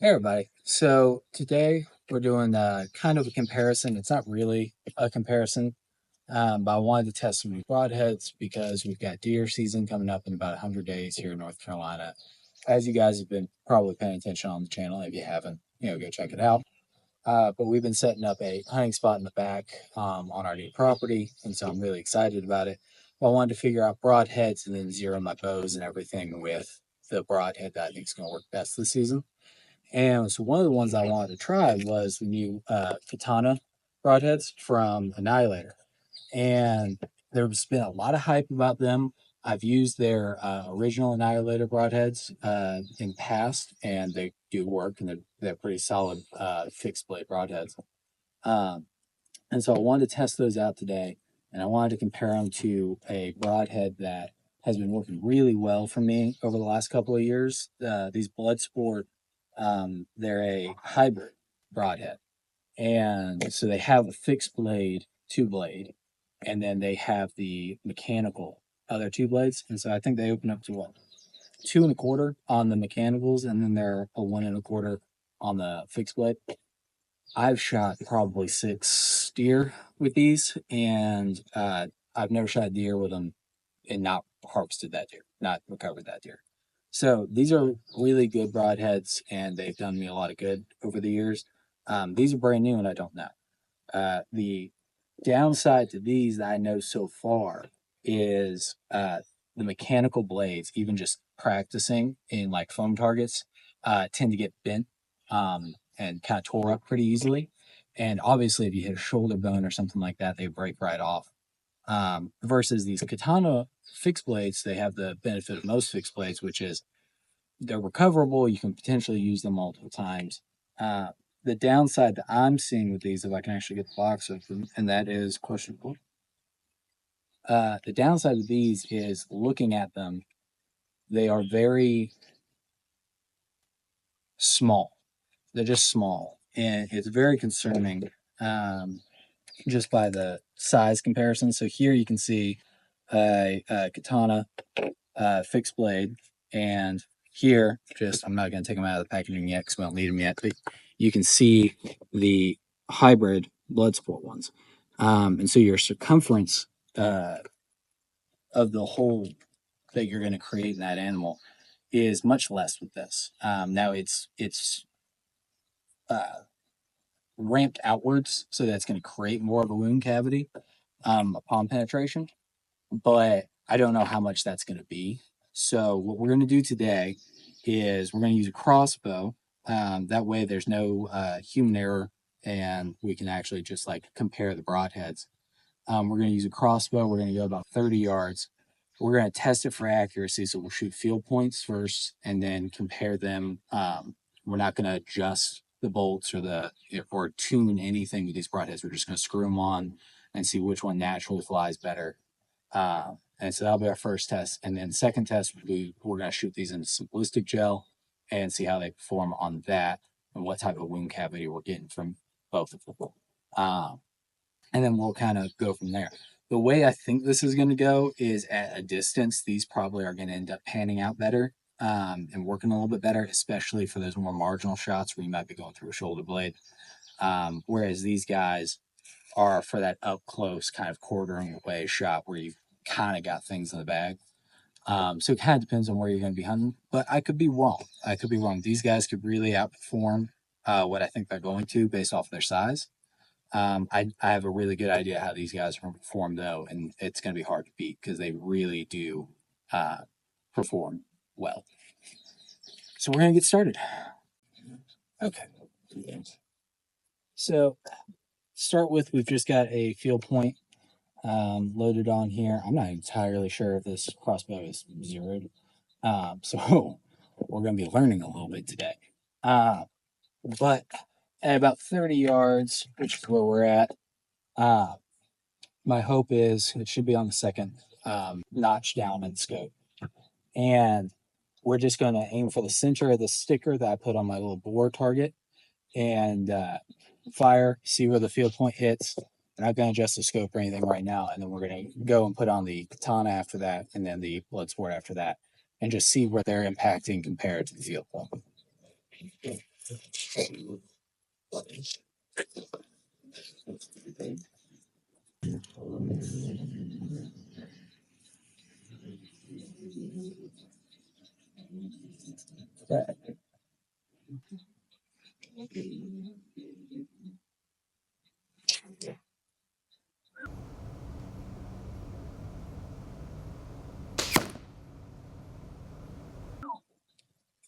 Hey everybody. So today we're doing kind of a comparison. It's not really a comparison, but I wanted to test some new broadheads because we've got deer season coming up in about 100 days here in North Carolina. As you guys have been probably paying attention on the channel, if you haven't, go check it out. But we've been setting up a hunting spot in the back on our new property, and so I'm really excited about it. Well, I wanted to figure out broadheads and then zero my bows and everything with the broadhead that I think is going to work best this season. And so one of the ones I wanted to try was the new Katana broadheads from Annihilator. And there's been a lot of hype about them. I've used their original Annihilator broadheads in past, and they do work, and they're pretty solid fixed blade broadheads. Um, and so I wanted to test those out today, and I wanted to compare them to a broadhead that has been working really well for me over the last couple of years. These Bloodsport, they're a hybrid broadhead. And so they have a fixed blade, two blade, and then they have the mechanical other two blades. And so I think they open up to what, 2 1/4 on the mechanicals, and then they're a 1 1/4 on the fixed blade. I've shot probably 6 deer with these, and I've never shot a deer with them and not harvested that deer, not recovered that deer. So these are really good broadheads, and they've done me a lot of good over the years. These are brand new, and I don't know. The downside to these that I know so far is the mechanical blades, even just practicing in like foam targets, tend to get bent and kind of tore up pretty easily. And obviously, if you hit a shoulder bone or something like that, they break right off. Versus these katana fixed blades, they have the benefit of most fixed blades, which is they're recoverable. You can potentially use them multiple times. The downside that I'm seeing with these, if I can actually get the box open, and that is questionable. The downside of these is looking at them, they are very small. They're just small, and it's very concerning just by the size comparison. So here you can see a katana fixed blade, and here, just I'm not going to take them out of the packaging yet because we don't need them yet, but you can see the hybrid Bloodsport ones. And so your circumference of the hole that you're going to create in that animal is much less with this. Now it's uh, ramped outwards, so that's going to create more of a wound cavity upon penetration, but I don't know how much that's going to be. So what we're going to do today is we're going to use a crossbow. That way there's no human error, and we can actually just like compare the broadheads. We're going to use a crossbow. We're going to go about 30 yards. We're going to test it for accuracy. So we'll shoot field points first and then compare them. We're not going to adjust the bolts or tune anything with these broadheads. We're just going to screw them on and see which one naturally flies better. And so that'll be our first test. And then second test, we're going to shoot these into some ballistic gel and see how they perform on that and what type of wound cavity we're getting from both of them. And then we'll kind of go from there. The way I think this is going to go is at a distance, these probably are going to end up panning out better and working a little bit better, especially for those more marginal shots where you might be going through a shoulder blade. Whereas these guys are for that up close kind of quartering away shot where you've kind of got things in the bag. So it kind of depends on where you're going to be hunting, but I could be wrong. I could be wrong. These guys could really outperform what I think they're going to based off their size. I have a really good idea how these guys are going to perform, though, and it's going to be hard to beat because they really do perform well. So we're going to get started. Okay. So start with, we've just got a field point loaded on here. I'm not entirely sure if this crossbow is zeroed. So we're going to be learning a little bit today. But at about 30 yards, which is where we're at, my hope is it should be on the second notch down in scope. And we're just going to aim for the center of the sticker that I put on my little bore target and fire, see where the field point hits. I'm not going to adjust the scope or anything right now. And then we're going to go and put on the katana after that, and then the Bloodsport after that, and just see where they're impacting compared to the field point.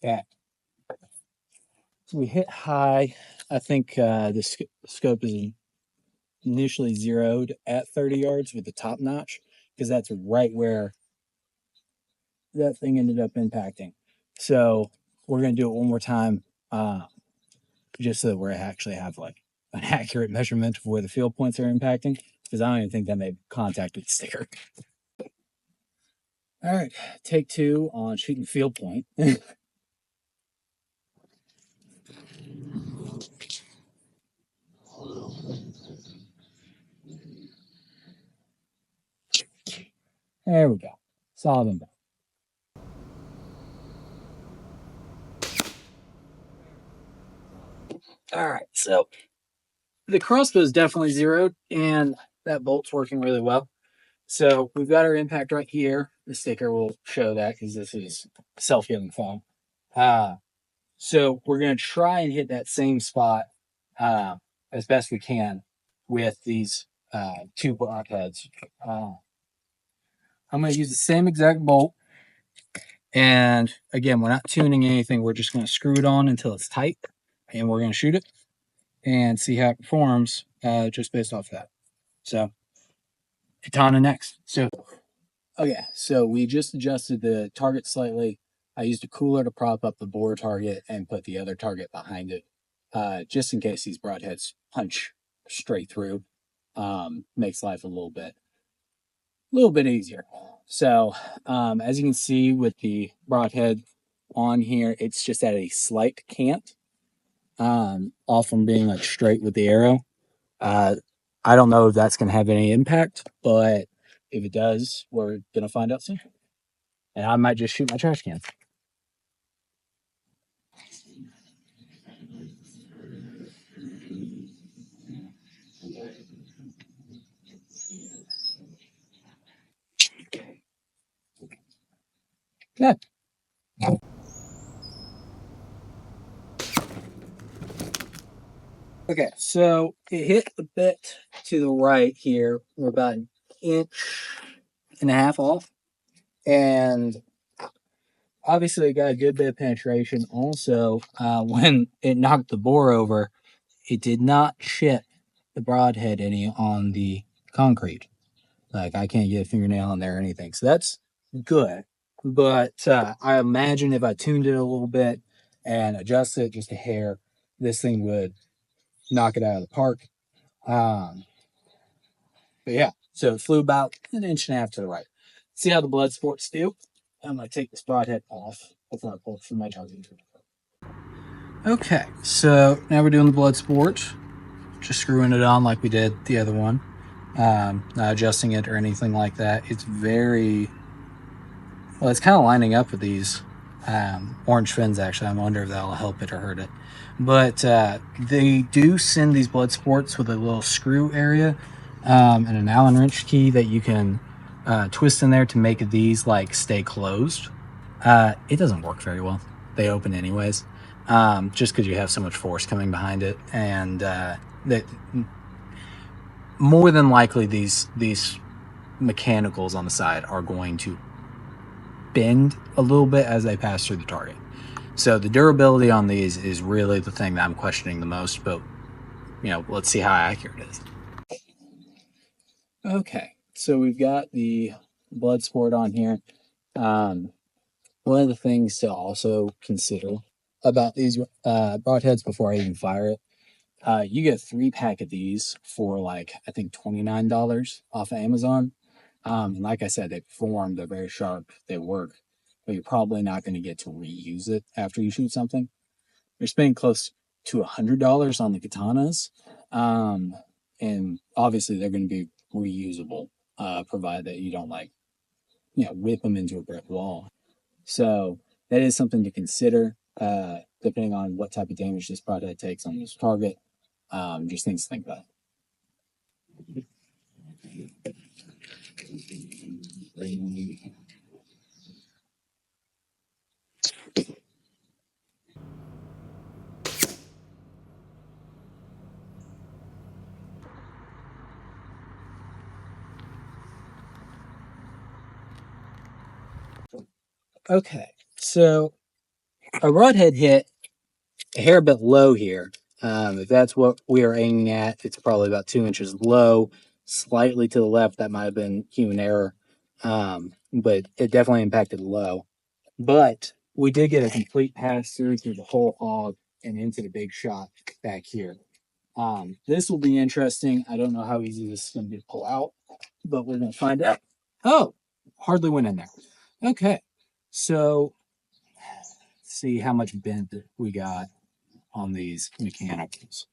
Okay. So we hit high. I think the scope is initially zeroed at 30 yards with the top notch because that's right where that thing ended up impacting. So we're going to do it one more time just so that we actually have like an accurate measurement of where the field points are impacting because I don't even think that made contact with the sticker. All right, take two on shooting field point. There we go. Saw them back. All right, so the crossbow is definitely zeroed, and that bolt's working really well. So we've got our impact right here. The sticker will show that because this is self-healing foam. So we're going to try and hit that same spot uh, as best we can with these two broadheads. I'm going to use the same exact bolt. And again, we're not tuning anything. We're just going to screw it on until it's tight. And we're going to shoot it and see how it performs just based off that. So, Katana next. So, okay, so we just adjusted the target slightly. I used a cooler to prop up the bore target and put the other target behind it, just in case these broadheads punch straight through. Makes life a little bit easier. So, as you can see with the broadhead on here, it's just at a slight cant, off from being like straight with the arrow. Uh, I don't know if that's going to have any impact, but if it does, we're going to find out soon. And I might just shoot my trash can. Yeah. Okay, so it hit a bit to the right here. We're about an inch and a half off. And obviously, it got a good bit of penetration. Also, when it knocked the bore over, it did not chip the broadhead any on the concrete. Like, I can't get a fingernail in there or anything. So that's good. But I imagine if I tuned it a little bit and adjusted it just a hair, this thing would knock it out of the park. Um, but yeah, so it flew about an inch and a half to the right. See how the blood sports do? I'm going to take this broadhead off. That's not pulled from my target. Okay, so now we're doing the blood sport. Just screwing it on like we did the other one. Not adjusting it or anything like that. It's very well, it's kind of lining up with these orange fins, actually. I wonder if that'll help it or hurt it. But they do send these blood sports with a little screw area and an Allen wrench key that you can twist in there to make these like stay closed. It doesn't work very well. They open anyways, just because you have so much force coming behind it. And that more than likely these mechanicals on the side are going to bend a little bit as they pass through the target. So the durability on these is really the thing that I'm questioning the most, but let's see how accurate it is. Okay, so we've got the blood sport on here. One of the things to also consider about these broadheads before I even fire it, you get a 3-pack of these for like I think $29 off of Amazon. And like I said, they perform, they're very sharp, they work, but you're probably not going to get to reuse it after you shoot something. You're spending close to $100 on the katanas, and obviously they're going to be reusable, provided that you don't whip them into a brick wall. So that is something to consider. depending on what type of damage this broadhead takes on this target. Just things to think about. Okay, so a broadhead hit a hair bit low here. If that's what we are aiming at, it's probably about 2 inches low, slightly to the left. That might have been human error, but it definitely impacted low. But we did get a complete pass through the whole hog and into the big shot back here. This will be interesting. I don't know how easy this is going to be to pull out, but we're going to find out. Oh, hardly went in there. Okay, so let's see how much bend we got on these mechanicals.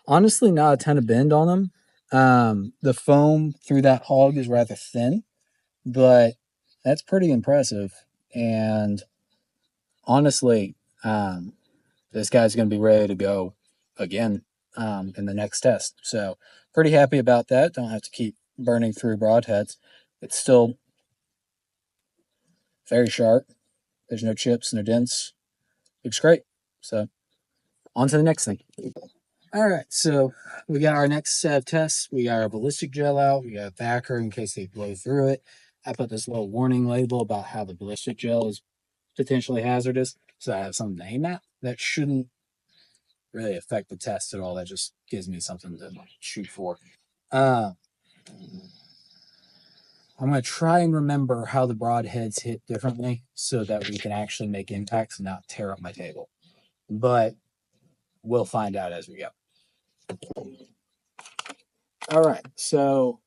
Honestly, not a ton of bend on them. The foam through that hog is rather thin, but that's pretty impressive. And honestly, this guy's going to be ready to go again in the next test. So pretty happy about that. Don't have to keep burning through broadheads. It's still very sharp. There's no chips, no dents. Looks great. So on to the next thing. All right, so we got our next set of tests. We got our ballistic gel out. We got a backer in case they blow through it. I put this little warning label about how the ballistic gel is potentially hazardous, so I have something to aim at. That shouldn't really affect the test at all. That just gives me something to shoot for. I'm going to try and remember how the broadheads hit differently so that we can actually make impacts and not tear up my table. But we'll find out as we go. All right, so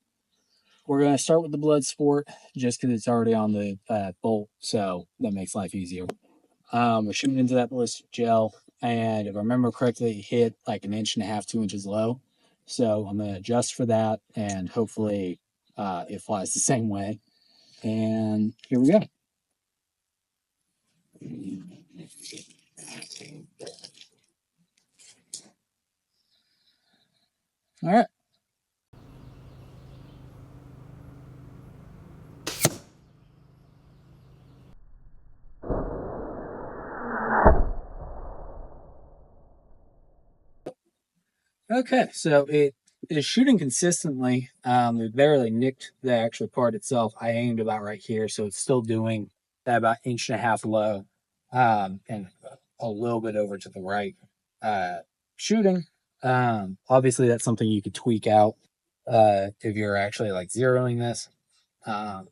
we're going to start with the blood sport just because it's already on the bolt, so that makes life easier. We're shooting into that ballistic gel, and if I remember correctly, it hit like 1.5 inches, 2 inches low. So I'm going to adjust for that, and hopefully it flies the same way. And here we go. All right. Okay, so it is shooting consistently. It barely nicked the actual part itself. I aimed about right here, so it's still doing that about 1.5 inches low, and a little bit over to the right. Shooting. Obviously, that's something you could tweak out if you're actually like zeroing this. Um,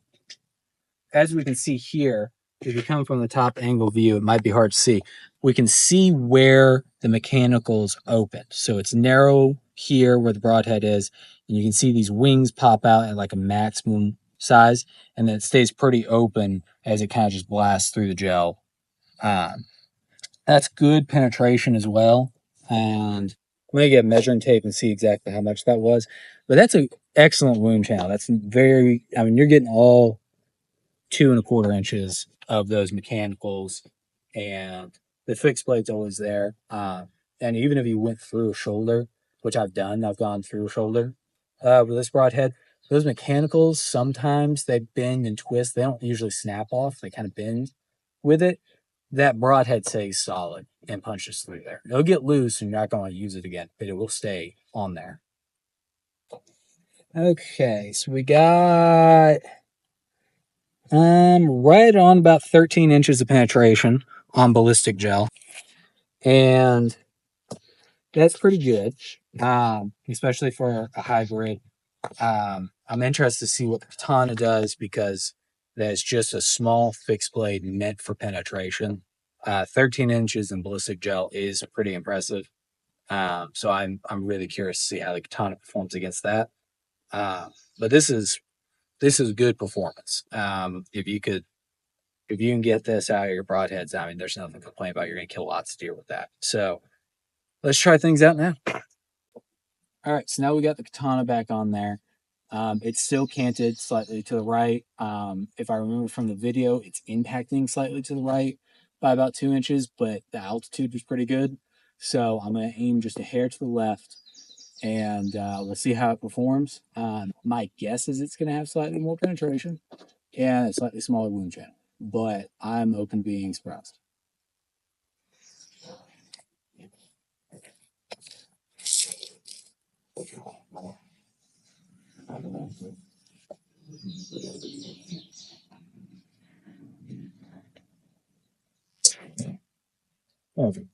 as we can see here, if you come from the top angle view, it might be hard to see. We can see where the mechanicals open. So it's narrow here where the broadhead is, and you can see these wings pop out at like a maximum size, and then it stays pretty open as it kind of just blasts through the gel. That's good penetration as well. And I'm gonna get measuring tape and see exactly how much that was. But that's an excellent wound channel. That's very, I mean, you're getting all 2.25 inches of those mechanicals, and the fixed blade's always there. And even if you went through a shoulder, which I've done, I've gone through a shoulder with this broadhead. Those mechanicals sometimes they bend and twist. They don't usually snap off. They kind of bend with it. That broadhead stays solid and punches through there. It'll get loose and you're not going to use it again, but it will stay on there. Okay, so we got right on about 13 inches of penetration on ballistic gel. And that's pretty good, especially for a hybrid. I'm interested to see what the Katana does because that's just a small fixed blade meant for penetration. 13 inches in ballistic gel is pretty impressive. So I'm really curious to see how the Katana performs against that. But this is good performance. If you can get this out of your broadheads, I mean, there's nothing to complain about. You're going to kill lots of deer with that. So let's try things out now. All right, so now we got the Katana back on there. It's still canted slightly to the right. If I remember from the video, it's impacting slightly to the right by about 2 inches, but the altitude was pretty good. So I'm going to aim just a hair to the left, and we'll see how it performs. My guess is it's going to have slightly more penetration and a slightly smaller wound channel, but I'm open to being surprised. Perfect.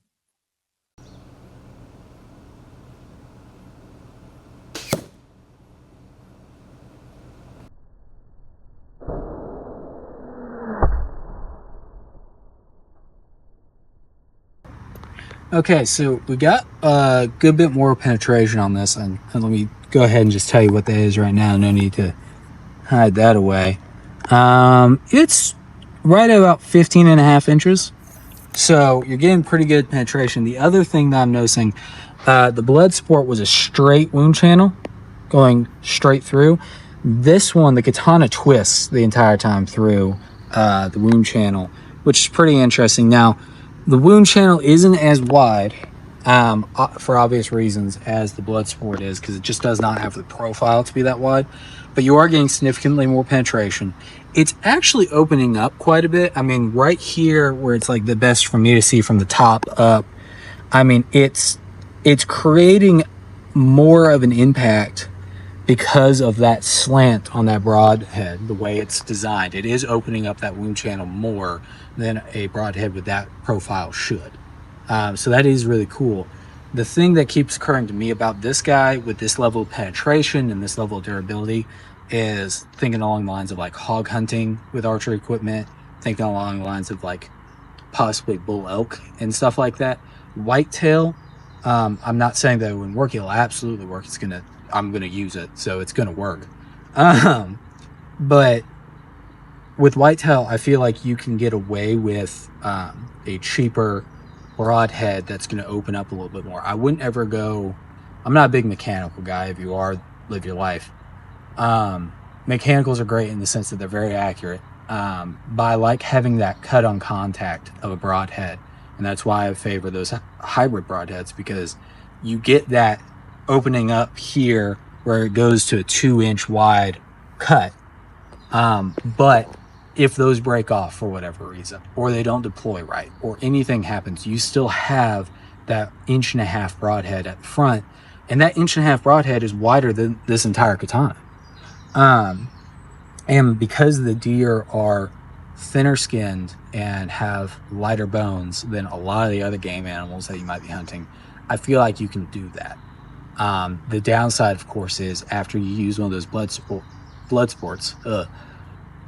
Okay, so we got a good bit more penetration on this, and let me go ahead and just tell you what that is right now. No need to hide that away. It's right at about 15.5 inches. So you're getting pretty good penetration. The other thing that I'm noticing, the blood sport was a straight wound channel going straight through. This one, the katana twists the entire time through the wound channel, which is pretty interesting. Now, the wound channel isn't as wide for obvious reasons as the blood sport is, because it just does not have the profile to be that wide, but you are getting significantly more penetration. It's actually opening up quite a bit. I mean, right here where it's like the best for me to see from the top up, I mean, it's creating more of an impact because of that slant on that broadhead. The way it's designed, it is opening up that wound channel more than a broadhead with that profile should. So that is really cool. The thing that keeps occurring to me about this guy with this level of penetration and this level of durability is thinking along the lines of like hog hunting with archery equipment, thinking along the lines of like possibly bull elk and stuff like that. Whitetail, I'm not saying that it wouldn't work. It'll absolutely work. I'm gonna use it, so it's gonna work. But with whitetail, I feel like you can get away with a cheaper broadhead that's going to open up a little bit more. I wouldn't ever go. I'm not a big mechanical guy. If you are, live your life. Mechanicals are great in the sense that they're very accurate. But I like having that cut on contact of a broadhead, and that's why I favor those hybrid broadheads, because you get that opening up here where it goes to a 2-inch wide cut. But if those break off for whatever reason, or they don't deploy right, or anything happens, you still have that 1.5-inch broadhead at the front, and that 1.5-inch broadhead is wider than this entire katana. And because the deer are thinner skinned and have lighter bones than a lot of the other game animals that you might be hunting, I feel like you can do that. The downside, of course, is after you use one of those blood sports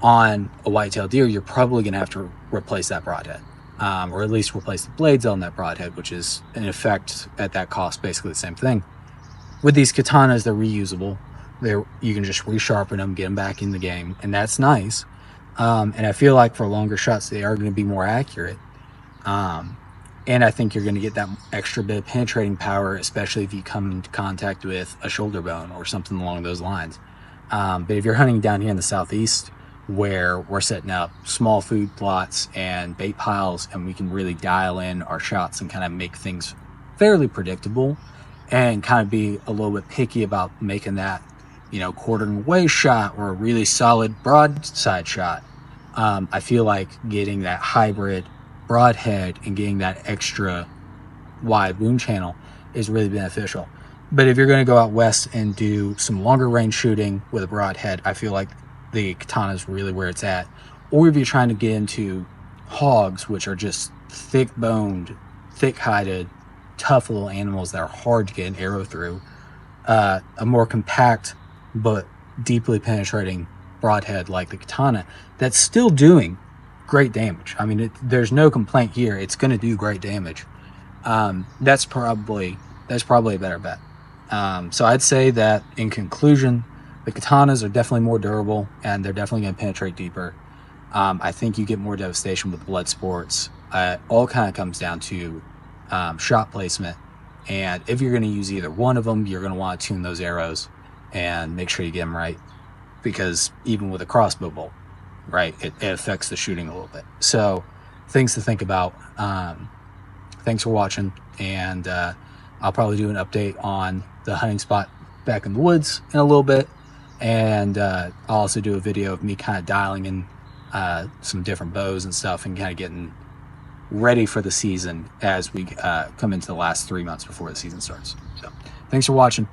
on a whitetail deer, you're probably going to have to replace that broadhead, or at least replace the blades on that broadhead, which is in effect at that cost basically the same thing. With these katanas, they're reusable. You can just resharpen them, get them back in the game, and that's nice. And I feel like for longer shots, they are going to be more accurate. And I think you're going to get that extra bit of penetrating power, especially if you come into contact with a shoulder bone or something along those lines. But if you're hunting down here in the southeast, where we're setting up small food plots and bait piles, and we can really dial in our shots and kind of make things fairly predictable, and kind of be a little bit picky about making that, quartering away shot or a really solid broadside shot. I feel like getting that hybrid broadhead and getting that extra wide wound channel is really beneficial. But if you're going to go out west and do some longer range shooting with a broadhead, I feel like the katana is really where it's at. Or if you're trying to get into hogs, which are just thick boned, thick hided, tough little animals that are hard to get an arrow through, a more compact but deeply penetrating broadhead like the katana that's still doing great damage. I mean, there's no complaint here. It's going to do great damage. That's probably a better bet. So I'd say that in conclusion, the katanas are definitely more durable, and they're definitely going to penetrate deeper. I think you get more devastation with blood sports. All kind of comes down to shot placement, and if you're going to use either one of them, you're going to want to tune those arrows and make sure you get them right, because even with a crossbow bolt, right, it affects the shooting a little bit. So things to think about. Thanks for watching, and I'll probably do an update on the hunting spot back in the woods in a little bit, and I'll also do a video of me kind of dialing in some different bows and stuff, and kind of getting ready for the season as we come into the last 3 months before the season starts. So thanks for watching.